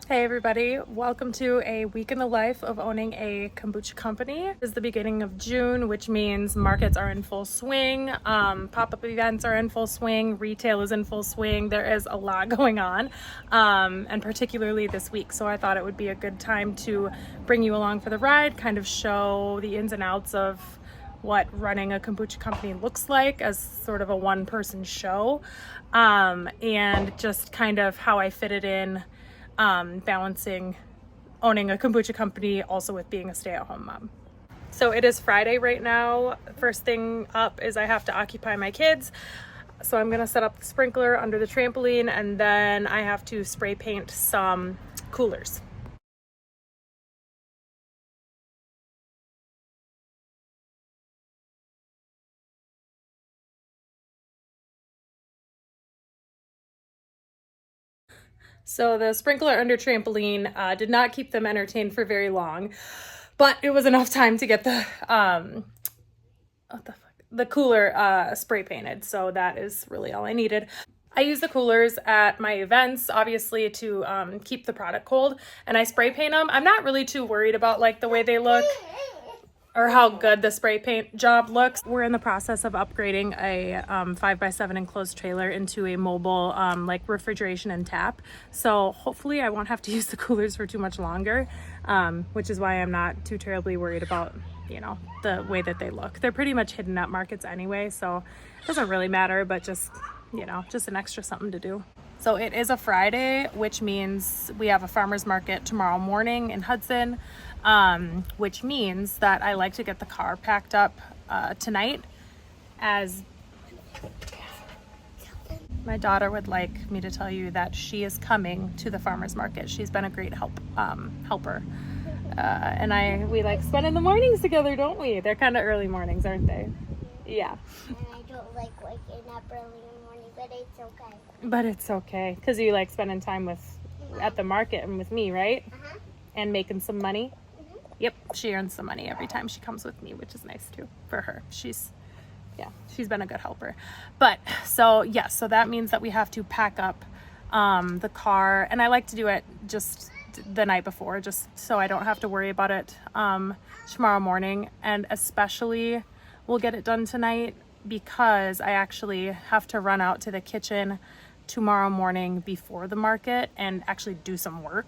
Hey everybody, welcome to a week in the life of owning a kombucha company. It is the beginning of June, which means markets are in full swing, pop-up events are in full swing, retail is in full swing. There is a lot going on, and particularly this week. So I thought it would be a good time to bring you along for the ride, kind of show the ins and outs of what running a kombucha company looks like as sort of a one-person show, and just kind of how I fit it in, balancing owning a kombucha company also with being a stay-at-home mom. So it is Friday right now. First thing up is I have to occupy my kids. So I'm gonna set up the sprinkler under the trampoline, and then I have to spray paint some coolers. So the sprinkler under trampoline did not keep them entertained for very long, but it was enough time to get the cooler spray painted. So that is really all I needed. I use the coolers at my events, obviously, to keep the product cold, and I spray paint them. I'm not really too worried about like the way they look or how good the spray paint job looks. We're in the process of upgrading a 5x7 enclosed trailer into a mobile like refrigeration and tap. So hopefully I won't have to use the coolers for too much longer, which is why I'm not too terribly worried about, you know, the way that they look. They're pretty much hidden at markets anyway, so it doesn't really matter, but just, you know, just an extra something to do. So it is a Friday, which means we have a farmer's market tomorrow morning in Hudson, which means that I like to get the car packed up tonight, as my daughter would like me to tell you that she is coming to the farmer's market. She's been a great helper. And we like spending the mornings together, don't we? They're kind of early mornings, aren't they? Yeah. And I don't like waking up early in the morning, but it's okay. But it's okay, because you like spending time at the market and with me, right? Uh-huh. And making some money. Yep, she earns some money every time she comes with me, which is nice too for her. She's been a good helper. But so that means that we have to pack up the car, and I like to do it just the night before, just so I don't have to worry about it tomorrow morning. And especially we'll get it done tonight because I actually have to run out to the kitchen tomorrow morning before the market and actually do some work.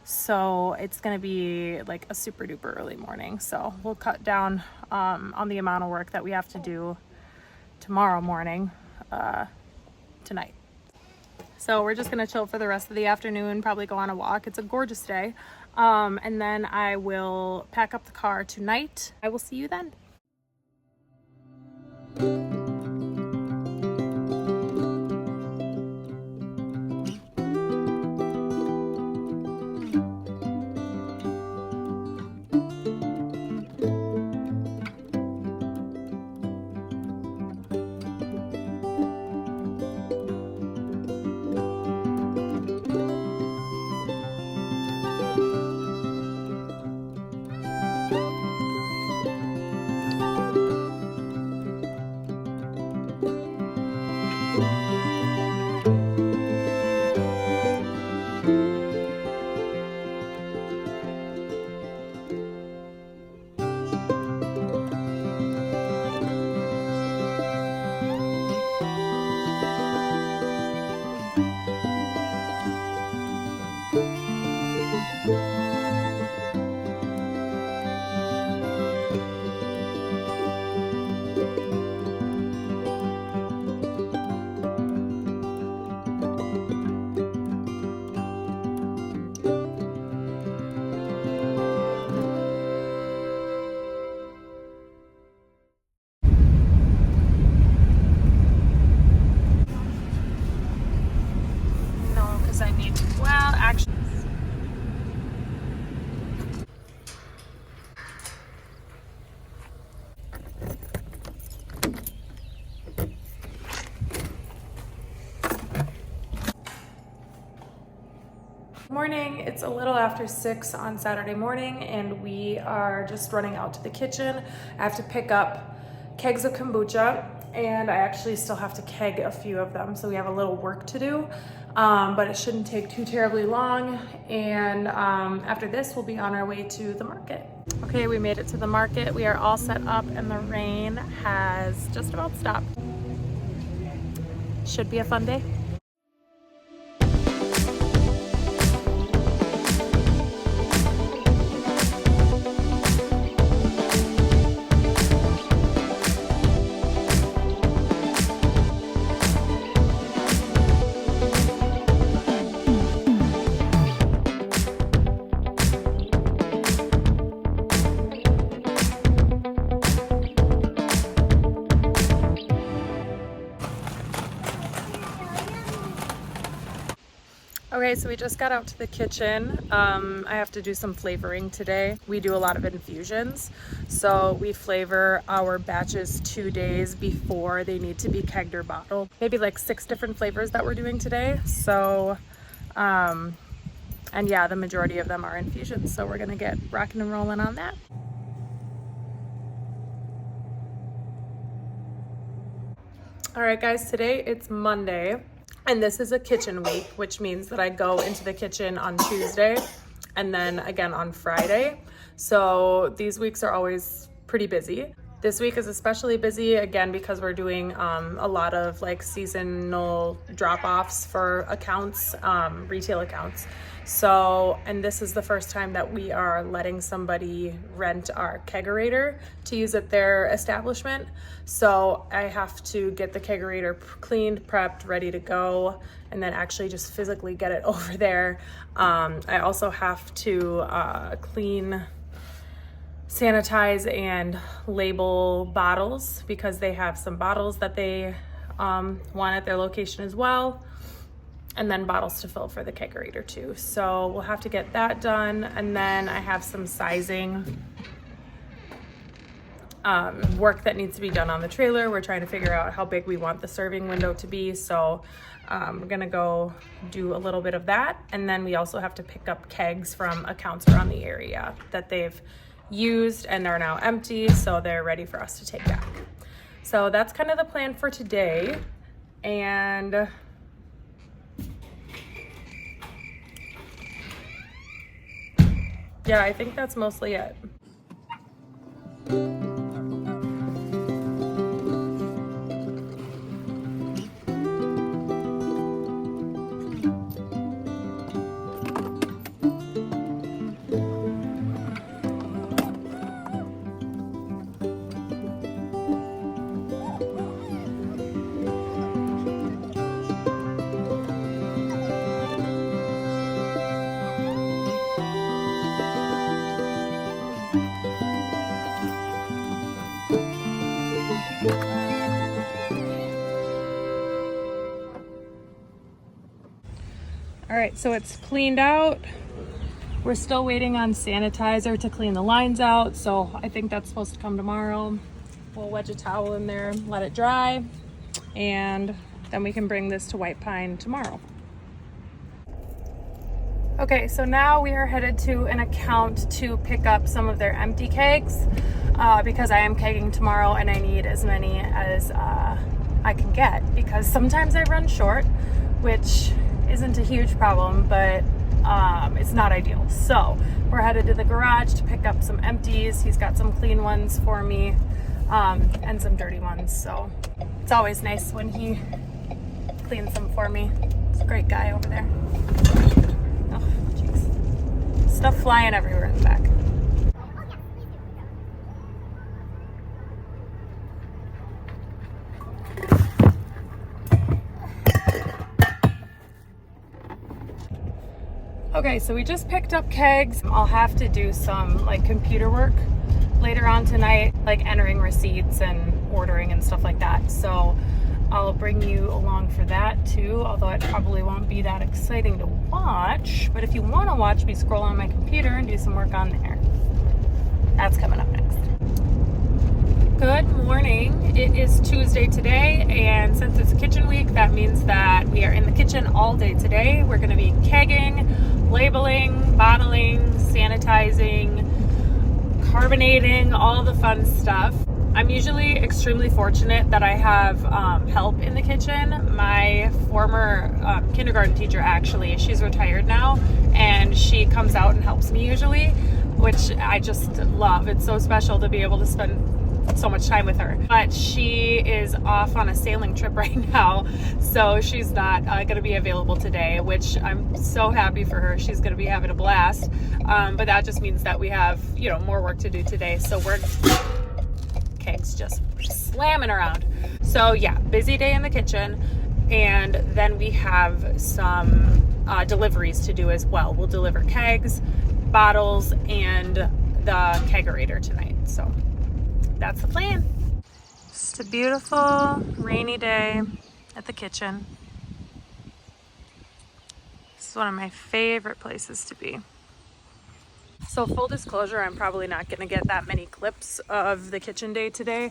So it's going to be like a super duper early morning. So we'll cut down on the amount of work that we have to do tomorrow morning tonight. So we're just going to chill for the rest of the afternoon, probably go on a walk. It's a gorgeous day. And then I will pack up the car tonight. I will see you then. Morning, it's a little after 6 on Saturday morning, and we are just running out to the kitchen. I have to pick up kegs of kombucha and I actually still have to keg a few of them, so we have a little work to do, but it shouldn't take too terribly long. And after this, we'll be on our way to the market. Okay, we made it to the market. We are all set up and the rain has just about stopped. Should be a fun day. Okay, so we just got out to the kitchen. I have to do some flavoring today. We do a lot of infusions. So we flavor our batches 2 days before they need to be kegged or bottled. Maybe like 6 different flavors that we're doing today. So, and yeah, the majority of them are infusions. So we're gonna get rocking and rolling on that. All right, guys, today it's Monday. And this is a kitchen week, which means that I go into the kitchen on Tuesday and then again on Friday. So these weeks are always pretty busy. This week is especially busy, again, because we're doing a lot of like seasonal drop-offs for accounts, retail accounts. So, and this is the first time that we are letting somebody rent our kegerator to use at their establishment. So I have to get the kegerator cleaned, prepped, ready to go, and then actually just physically get it over there. I also have to clean, sanitize, and label bottles because they have some bottles that they want at their location as well. And then bottles to fill for the kegerator too. So we'll have to get that done. And then I have some sizing work that needs to be done on the trailer. We're trying to figure out how big we want the serving window to be. So we're gonna go do a little bit of that. And then we also have to pick up kegs from accounts around the area that they've used and they're now empty. So they're ready for us to take back. So that's kind of the plan for today. And yeah, I think that's mostly it. All right, so it's cleaned out. We're still waiting on sanitizer to clean the lines out, so I think that's supposed to come tomorrow. We'll wedge a towel in there, let it dry, and then we can bring this to White Pine tomorrow. Okay, so now we are headed to an account to pick up some of their empty kegs because I am kegging tomorrow and I need as many as I can get because sometimes I run short, which isn't a huge problem, but it's not ideal. So we're headed to the garage to pick up some empties. He's got some clean ones for me and some dirty ones. So it's always nice when he cleans them for me. He's a great guy over there. Oh, jeez. Stuff flying everywhere in the back. Okay, so we just picked up kegs. I'll have to do some like computer work later on tonight, like entering receipts and ordering and stuff like that. So I'll bring you along for that too, although it probably won't be that exciting to watch. But if you want to watch me scroll on my computer and do some work on there, that's coming up next. Good morning. It is Tuesday today, and since it's kitchen week, that means that we are in the kitchen all day today. We're going to be kegging, labeling, bottling, sanitizing, carbonating, all the fun stuff. I'm usually extremely fortunate that I have help in the kitchen. My former kindergarten teacher, actually, she's retired now, and she comes out and helps me usually, which I just love. It's so special to be able to spend so much time with her. But she is off on a sailing trip right now, so she's not going to be available today, which I'm so happy for her. She's going to be having a blast. But that just means that we have, more work to do today. So we're kegs just slamming around. So yeah, busy day in the kitchen. And then we have some deliveries to do as well. We'll deliver kegs, bottles, and the kegerator tonight. So that's the plan. Just a beautiful rainy day at the kitchen. This is one of my favorite places to be. So full disclosure, I'm probably not going to get that many clips of the kitchen day today.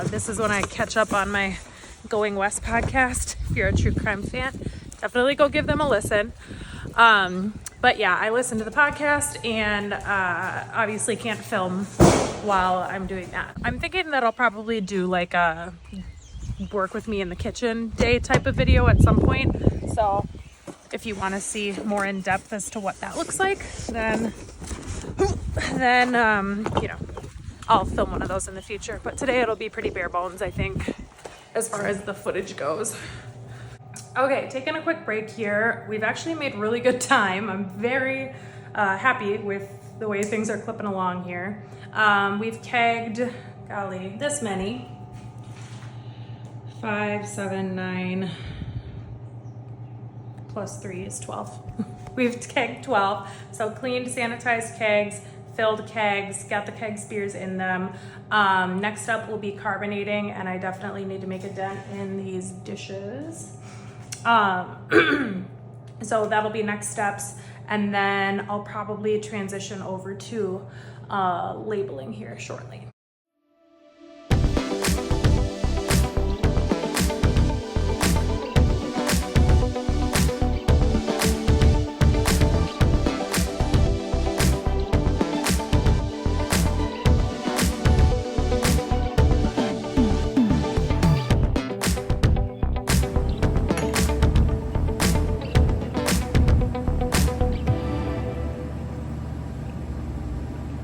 This is when I catch up on my Going West podcast. If you're a true crime fan, definitely go give them a listen. But yeah, I listen to the podcast and obviously can't film while I'm doing that. I'm thinking that I'll probably do like a work with me in the kitchen day type of video at some point. So if you want to see more in depth as to what that looks like, then I'll film one of those in the future. But today it'll be pretty bare bones, I think, as far as the footage goes. Okay, taking a quick break here. We've actually made really good time. I'm very happy with the way things are clipping along here. We've kegged, golly, this many. 5, 7, 9, plus 3 is 12. We've kegged 12. So cleaned, sanitized kegs, filled kegs, got the keg spears in them. Next up will be carbonating, and I definitely need to make a dent in these dishes. So that'll be next steps, and then I'll probably transition over to labeling here shortly.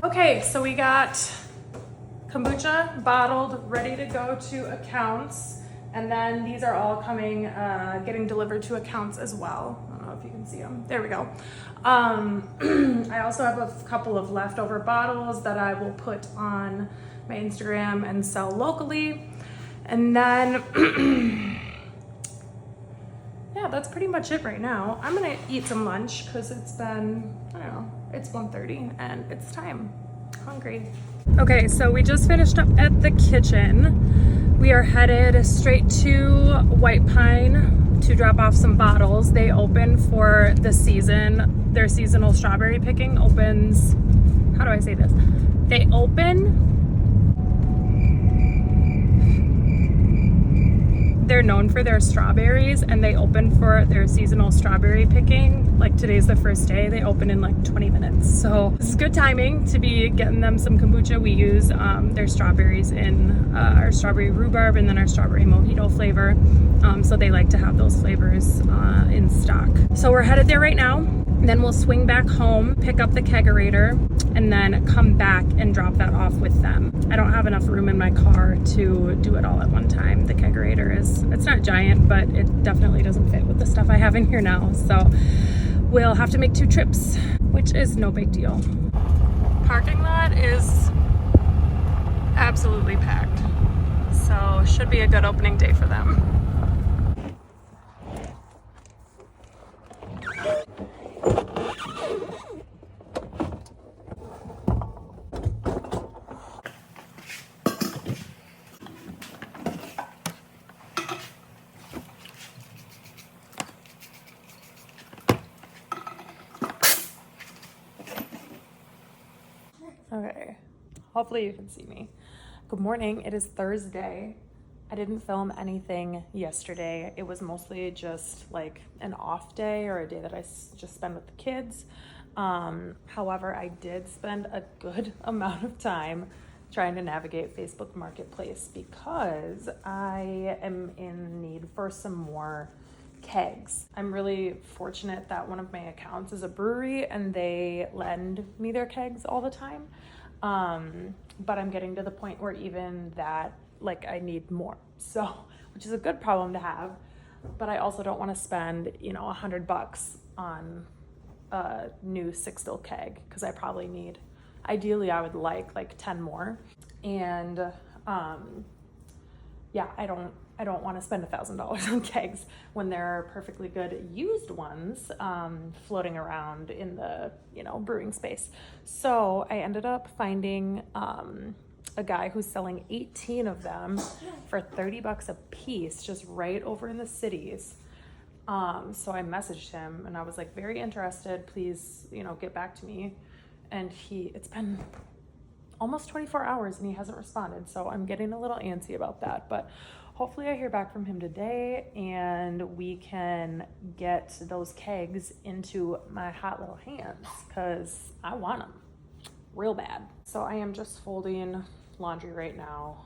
Okay, so we got kombucha bottled, ready to go to accounts, and then these are all coming, getting delivered to accounts as well. I don't know if you can see them. There we go. I also have a couple of leftover bottles that I will put on my Instagram and sell locally. And then, yeah, that's pretty much it right now. I'm gonna eat some lunch because it's been, I don't know, it's 1:30 and it's time. Hungry. Okay, so we just finished up at the kitchen. We are headed straight to White Pine to drop off some bottles. They open for the season. Their seasonal strawberry picking opens, how do I say this? They open, they're known for their strawberries, and they open for their seasonal strawberry picking. Like today's the first day. They open in like 20 minutes. So this is good timing to be getting them some kombucha. We use their strawberries in our strawberry rhubarb and then our strawberry mojito flavor. So they like to have those flavors in stock. So we're headed there right now. Then we'll swing back home, pick up the kegerator, and then come back and drop that off with them. I don't have enough room in my car to do it all at one time. The kegerator it's not giant, but it definitely doesn't fit with the stuff I have in here now. So we'll have to make 2 trips, which is no big deal. Parking lot is absolutely packed. So should be a good opening day for them. Okay, hopefully you can see me. Good morning, it is Thursday. I didn't film anything yesterday. It was mostly just like an off day or a day that I just spend with the kids. However, I did spend a good amount of time trying to navigate Facebook Marketplace because I am in need for some more kegs. I'm really fortunate that one of my accounts is a brewery and they lend me their kegs all the time. But I'm getting to the point where even that, like, I need more. So, which is a good problem to have, but I also don't want to spend, you know, $100 on a new 6-still keg because I probably need, ideally I would like 10 more. And yeah, I don't want to spend $1,000 on kegs when there are perfectly good used ones floating around in the, you know, brewing space. So I ended up finding a guy who's selling 18 of them for $30 a piece, just right over in the cities. So I messaged him and I was like, very interested, please, you know, get back to me. And it's been almost 24 hours and he hasn't responded. So I'm getting a little antsy about that, but hopefully I hear back from him today and we can get those kegs into my hot little hands because I want them real bad. So I am just folding laundry right now.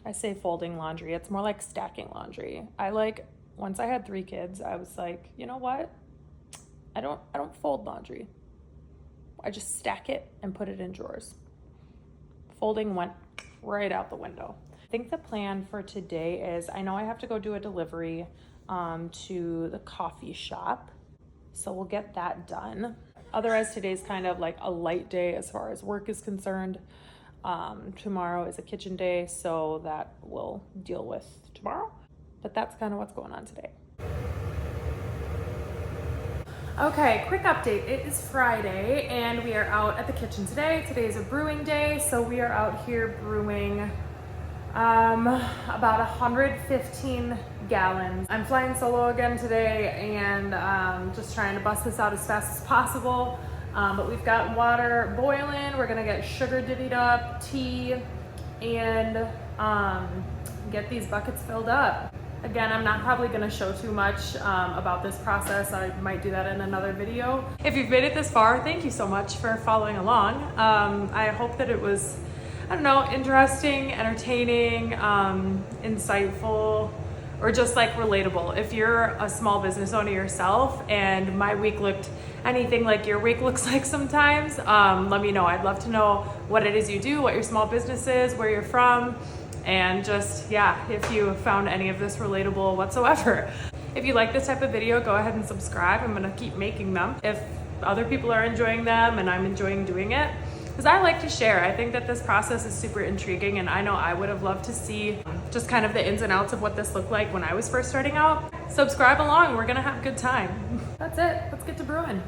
I say folding laundry, it's more like stacking laundry. Once I had 3 kids, I was like, you know what? I don't fold laundry. I just stack it and put it in drawers. Folding went right out the window. I think the plan for today is, I know I have to go do a delivery to the coffee shop. So we'll get that done. Otherwise, today's kind of like a light day as far as work is concerned. Tomorrow is a kitchen day, so that we'll deal with tomorrow. But that's kind of what's going on today. Okay, quick update. It is Friday and we are out at the kitchen today. Today is a brewing day, so we are out here brewing about 115 gallons. I'm flying solo again today and just trying to bust this out as fast as possible. But we've got water boiling. We're gonna get sugar divvied up, tea, and get these buckets filled up. Again, I'm not probably gonna show too much about this process. I might do that in another video. If you've made it this far, thank you so much for following along. I hope that it was, I don't know, interesting, entertaining, insightful, or just like relatable. If you're a small business owner yourself and my week looked anything like your week looks like sometimes, let me know. I'd love to know what it is you do, what your small business is, where you're from, and just, yeah, if you found any of this relatable whatsoever. If you like this type of video, go ahead and subscribe. I'm gonna keep making them if other people are enjoying them and I'm enjoying doing it, because I like to share. I think that this process is super intriguing, and I know I would have loved to see just kind of the ins and outs of what this looked like when I was first starting out. Subscribe along, we're gonna have a good time. That's it, let's get to brewing.